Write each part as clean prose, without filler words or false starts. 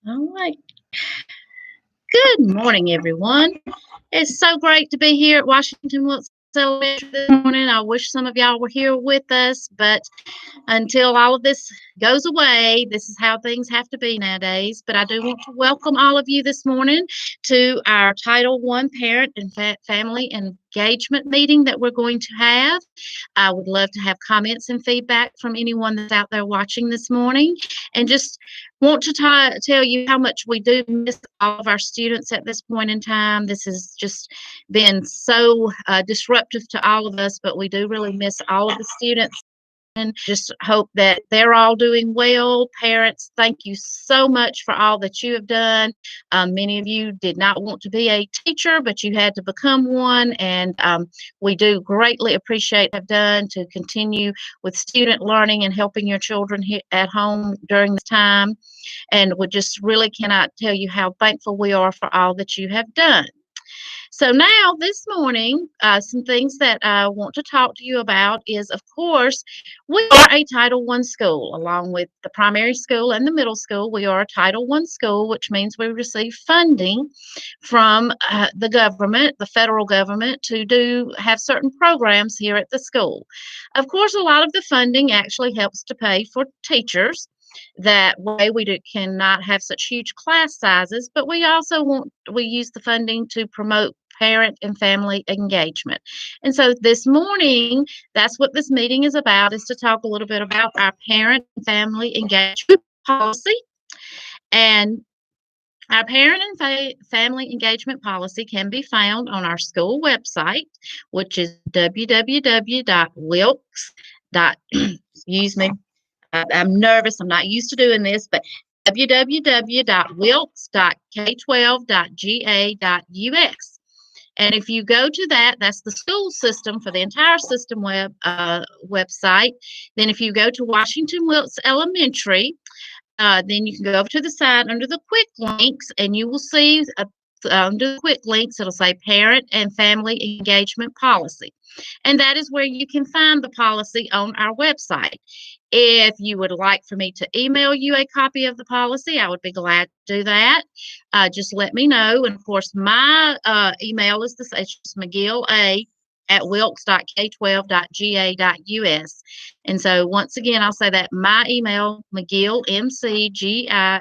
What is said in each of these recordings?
All right. Good morning, everyone. It's so great to be here at Washington-Wilkes Elementary this morning. I wish some of y'all were here with us, but until all of this goes away, this is how things have to be nowadays. But I do want to welcome all of you this morning to our Title I Parent and Family Engagement meeting that we're going to have. I would love to have comments and feedback from anyone that's out there watching this morning, and just want to tell you how much we do miss all of our students at this point in time. This has just been so disruptive to all of us, but we do really miss all of the students. And just hope that they're all doing well. Parents, thank you so much for all that you have done. Many of you did not want to be a teacher, but you had to become one, and we do greatly appreciate what you've done to continue with student learning and helping your children at home during this time. And we just really cannot tell you how thankful we are for all that you have done. So now this morning, some things that I want to talk to you about is, of course, we are a Title I school, along with the primary school and the middle school. We are a Title I school, which means we receive funding from the government, the federal government, to have certain programs here at the school. Of course, a lot of the funding actually helps to pay for teachers. That way cannot have such huge class sizes, but we use the funding to promote parent and family engagement. And so this morning, that's what this meeting is about, is to talk a little bit about our parent and family engagement policy. And our parent and family engagement policy can be found on our school website, which is www.wilkes. Excuse me. I'm nervous. I'm not used to doing this, but www.wilkes.k12.ga.us. And if you go to that, that's the school system for the entire system website. Then if you go to Washington-Wilkes Elementary, then you can go over to the side under the quick links, and you will see under the quick links, it'll say Parent and Family Engagement Policy. And that is where you can find the policy on our website. If you would like for me to email you a copy of the policy, I would be glad to do that. Just let me know. And of course, my email is it's McGill@wilkes.k12.ga.us. And so once again, I'll say that my email, McGill, McGilla,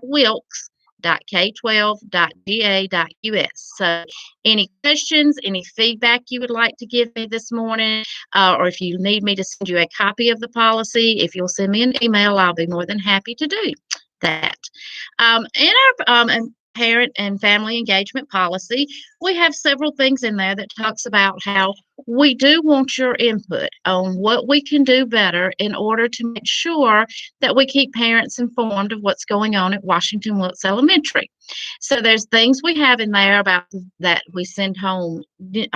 @wilkes.k12.ga.us. So any questions, any feedback you would like to give me this morning, or if you need me to send you a copy of the policy, if you'll send me an email, I'll be more than happy to do that. In our parent and family engagement policy, we have several things in there that talks about how we do want your input on what we can do better in order to make sure that we keep parents informed of what's going on at Washington-Wilkes Elementary. So there's things we have in there about that we send home, we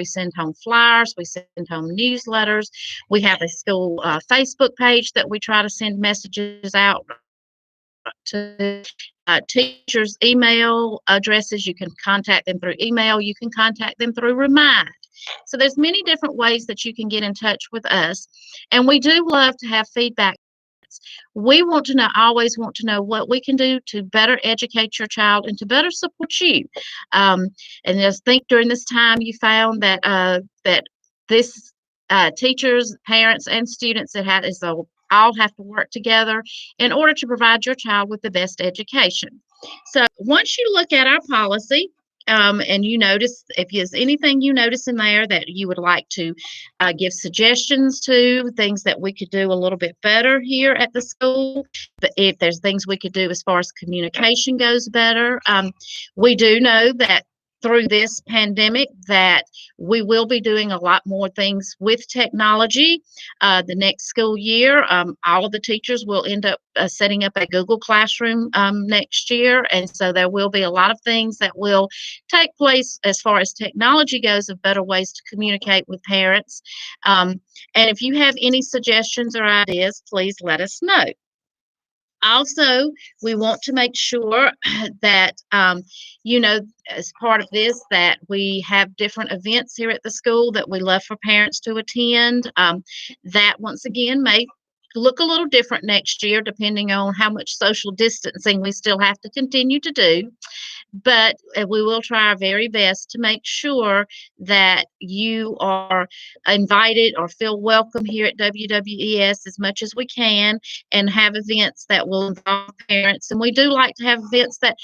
send home flyers, we send home newsletters. We have a school Facebook page that we try to send messages out to teachers' email addresses. You can contact them through email. You can contact them through Remind. So there's many different ways that you can get in touch with us. And we do love to have feedback. We always want to know what we can do to better educate your child and to better support you. And just think during this time you found that this teachers, parents, and students all have to work together in order to provide your child with the best education. So once you look at our policy, and you notice if there's anything you notice in there that you would like to give suggestions to, things that we could do a little bit better here at the school, but if there's things we could do as far as communication goes better, we do know that through this pandemic that we will be doing a lot more things with technology. The next school year, all of the teachers will end up setting up a Google Classroom next year. And so there will be a lot of things that will take place as far as technology goes of better ways to communicate with parents. And if you have any suggestions or ideas, please let us know. Also, we want to make sure that, as part of this, that we have different events here at the school that we love for parents to attend. That, once again, may look a little different next year, depending on how much social distancing we still have to continue to do. But we will try our very best to make sure that you are invited or feel welcome here at WWES as much as we can, and have events that will involve parents. And we do like to have events that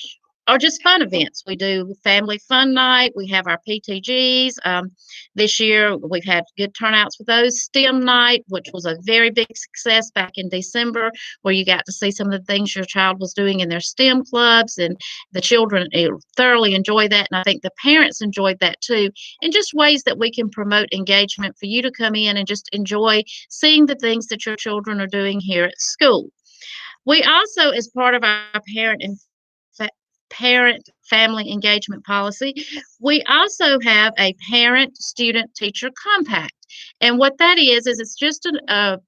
or just fun events. We do family fun night. We have our PTGs. This year, we've had good turnouts for those. STEM night, which was a very big success back in December, where you got to see some of the things your child was doing in their STEM clubs, and the children thoroughly enjoyed that. And I think the parents enjoyed that too. And just ways that we can promote engagement for you to come in and just enjoy seeing the things that your children are doing here at school. We also, as part of our fa- parent family engagement policy, we also have a parent student teacher compact. And what that is it's just a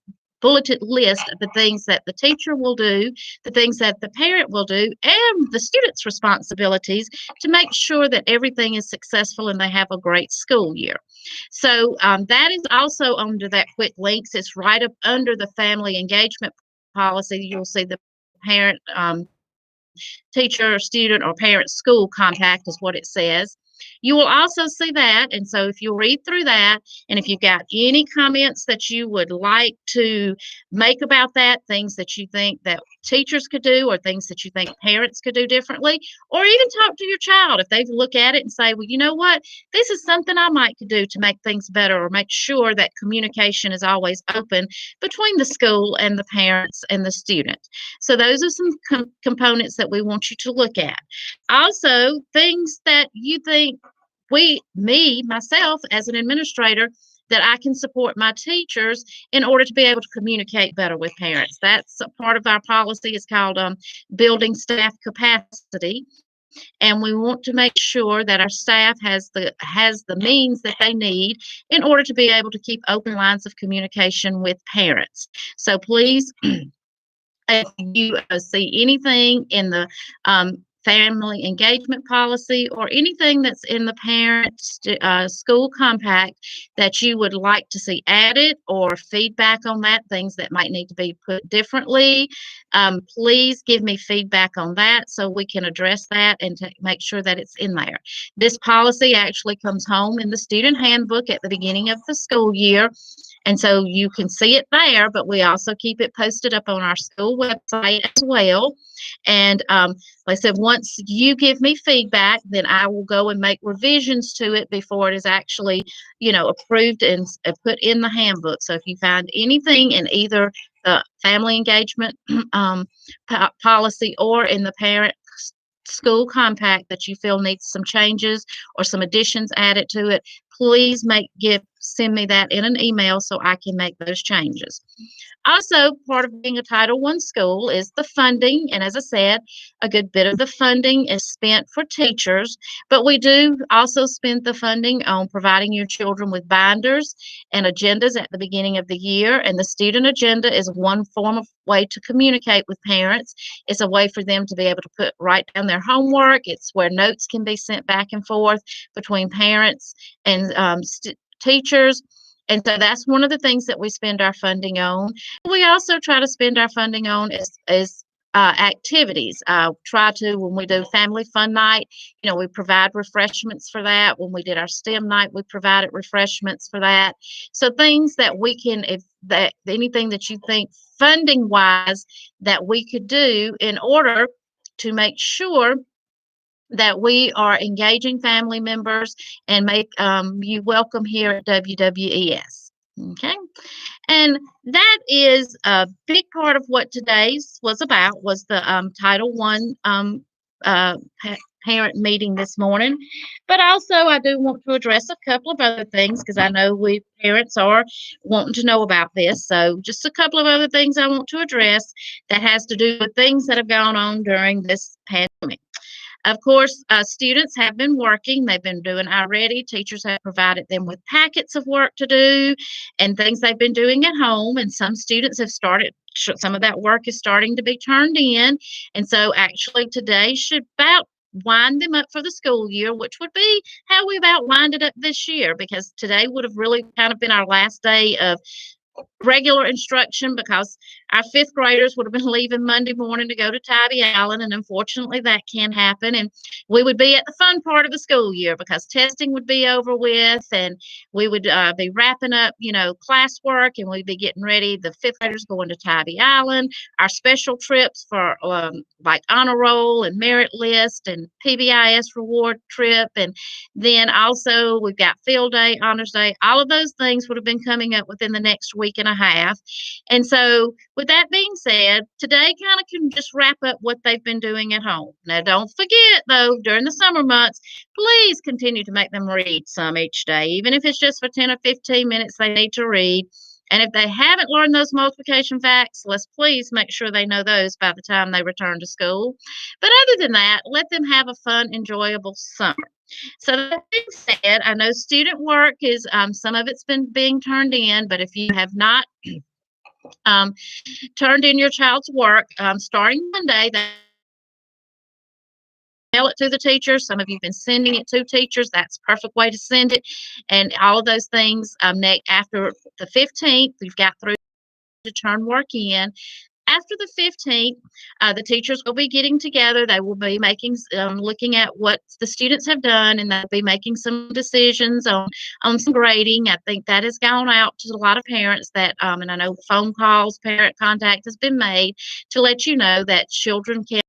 bulleted list of the things that the teacher will do, the things that the parent will do, and the student's responsibilities to make sure that everything is successful and they have a great school year. So that is also under that quick links. It's right up under the family engagement policy. You'll see the parent teacher, student, or parent school compact is what it says. You will also see that. And so if you read through that, and if you've got any comments that you would like to make about that, things that you think that teachers could do, or things that you think parents could do differently, or even talk to your child if they look at it and say, well, you know what, this is something I might could do to make things better, or make sure that communication is always open between the school and the parents and the student. So those are some components that we want you to look at. Also, things that you think myself, as an administrator, that I can support my teachers in order to be able to communicate better with parents. That's a part of our policy. It's called building staff capacity. And we want to make sure that our staff has the means that they need in order to be able to keep open lines of communication with parents. So please, if you see anything in the family engagement policy, or anything that's in the parent school compact that you would like to see added, or feedback on that, things that might need to be put differently, please give me feedback on that so we can address that and to make sure that it's in there. This policy actually comes home in the student handbook at the beginning of the school year. And so you can see it there, but we also keep it posted up on our school website as well. And like I said, once you give me feedback, then I will go and make revisions to it before it is actually, approved and put in the handbook. So if you find anything in either the family engagement policy or in the parent school compact that you feel needs some changes or some additions added to it, please send me that in an email so I can make those changes. Also, part of being a Title I school is the funding. And as I said, a good bit of the funding is spent for teachers, but we do also spend the funding on providing your children with binders and agendas at the beginning of the year. And the student agenda is one form of way to communicate with parents. It's a way for them to be able to write down their homework. It's where notes can be sent back and forth between parents and teachers. And so that's one of the things that we spend our funding on. We also try to spend our funding on is activities. Try to, when we do family fun night, we provide refreshments for that. When we did our STEM night, we provided refreshments for that. So things that we can, anything that you think funding wise that we could do in order to make sure that we are engaging family members and make you welcome here at WWES. Okay. And that is a big part of what today's was about, was the Title I parent meeting this morning. But also I do want to address a couple of other things, because I know we parents are wanting to know about this. So just a couple of other things I want to address that has to do with things that have gone on during this pandemic. Of course, students have been working. They've been doing already. Teachers have provided them with packets of work to do and things they've been doing at home. And some students have started, some of that work is starting to be turned in. And so actually today should about wind them up for the school year, which would be how we about winded up this year, because today would have really kind of been our last day of regular instruction because our fifth graders would have been leaving Monday morning to go to Tybee Island, and unfortunately that can't happen. And we would be at the fun part of the school year because testing would be over with, and we would be wrapping up, classwork, and we'd be getting ready. The fifth graders going to Tybee Island, our special trips for like honor roll and merit list and PBIS reward trip, and then also we've got field day, honors day. All of those things would have been coming up within the next week and a half. And so, with that being said, today kind of can just wrap up what they've been doing at home. Now, don't forget, though, during the summer months, please continue to make them read some each day, even if it's just for 10 or 15 minutes they need to read. And if they haven't learned those multiplication facts, let's please make sure they know those by the time they return to school. But other than that, let them have a fun, enjoyable summer. So that being said, I know student work is some of it's been being turned in, but if you have not um, turned in your child's work, starting Monday, they mail it to the teachers. Some of you've been sending it to teachers. That's a perfect way to send it. And all of those things, after the 15th, we've got through to turn work in. After the 15th, the teachers will be getting together. They will be looking at what the students have done, and they'll be making some decisions on some grading. I think that has gone out to a lot of parents and I know phone calls, parent contact has been made to let you know that children can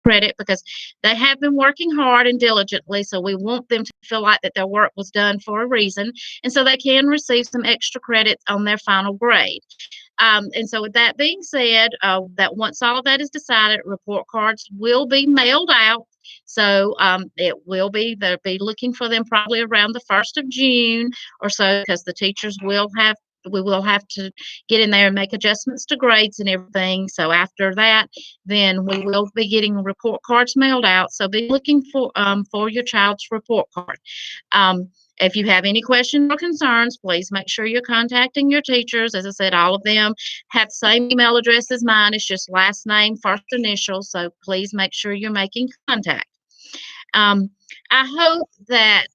credit because they have been working hard and diligently. So we want them to feel like that their work was done for a reason, and so they can receive some extra credits on their final grade. And so, with that being said, that once all of that is decided, report cards will be mailed out. So they'll be looking for them probably around the 1st of June or so because the teachers we will have to get in there and make adjustments to grades and everything. So after that, then we will be getting report cards mailed out. So be looking for your child's report card. If you have any questions or concerns, please make sure you're contacting your teachers. As I said, all of them have the same email address as mine. It's just last name, first initial. So please make sure you're making contact. Um, I hope that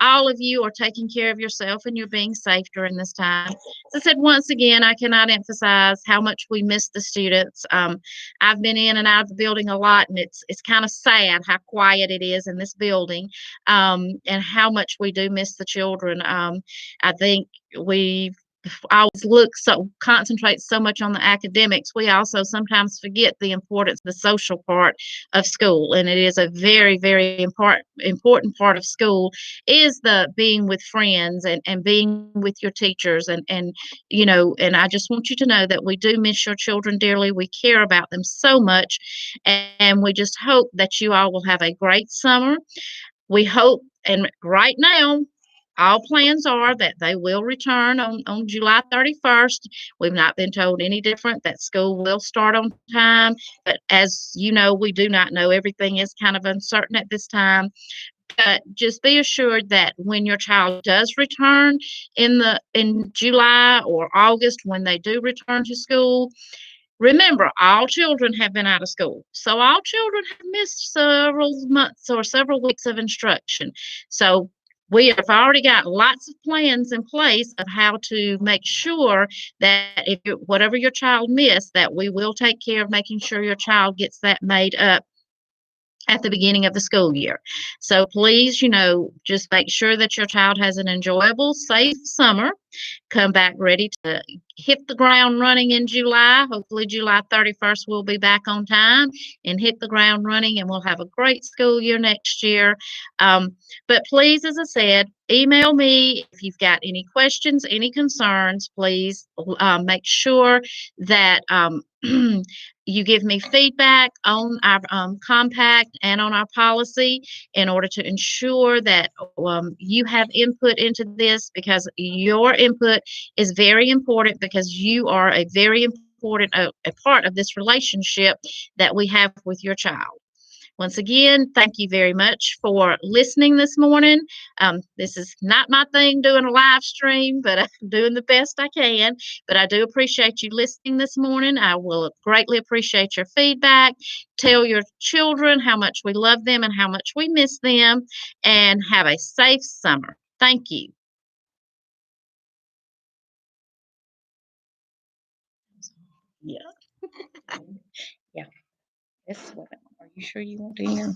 all of you are taking care of yourself and you're being safe during this time. As I said, once again, I cannot emphasize how much we miss the students. I've been in and out of the building a lot, and it's kind of sad how quiet it is in this building, and how much we do miss the children. I think we always concentrate so much on the academics. We also sometimes forget the importance of the social part of school, and it is a very, very important part of school is the being with friends and being with your teachers, and I just want you to know that we do miss your children dearly. We care about them so much, and we just hope that you all will have a great summer. We hope, and right now, all plans are that they will return on July 31st. We've not been told any different, that school will start on time. But as you know, we do not know. Everything is kind of uncertain at this time. But just be assured that when your child does return in July or August, when they do return to school, remember, all children have been out of school. So all children have missed several months or several weeks of instruction. So we have already got lots of plans in place of how to make sure that whatever your child missed, that we will take care of making sure your child gets that made up at the beginning of the school year. So please, just make sure that your child has an enjoyable, safe summer. Come back ready to hit the ground running in July. Hopefully, July 31st, we'll be back on time and hit the ground running, and we'll have a great school year next year. But please, as I said, email me if you've got any questions, any concerns. Please make sure that you give me feedback on our compact and on our policy in order to ensure that you have input into this, because your input is very important, because you are a very important a part of this relationship that we have with your child. Once again, thank you very much for listening this morning. This is not my thing doing a live stream, but I'm doing the best I can. But I do appreciate you listening this morning. I will greatly appreciate your feedback. Tell your children how much we love them and how much we miss them, and have a safe summer. Thank you. Yeah. Yeah. This one. Are you sure you want to hear?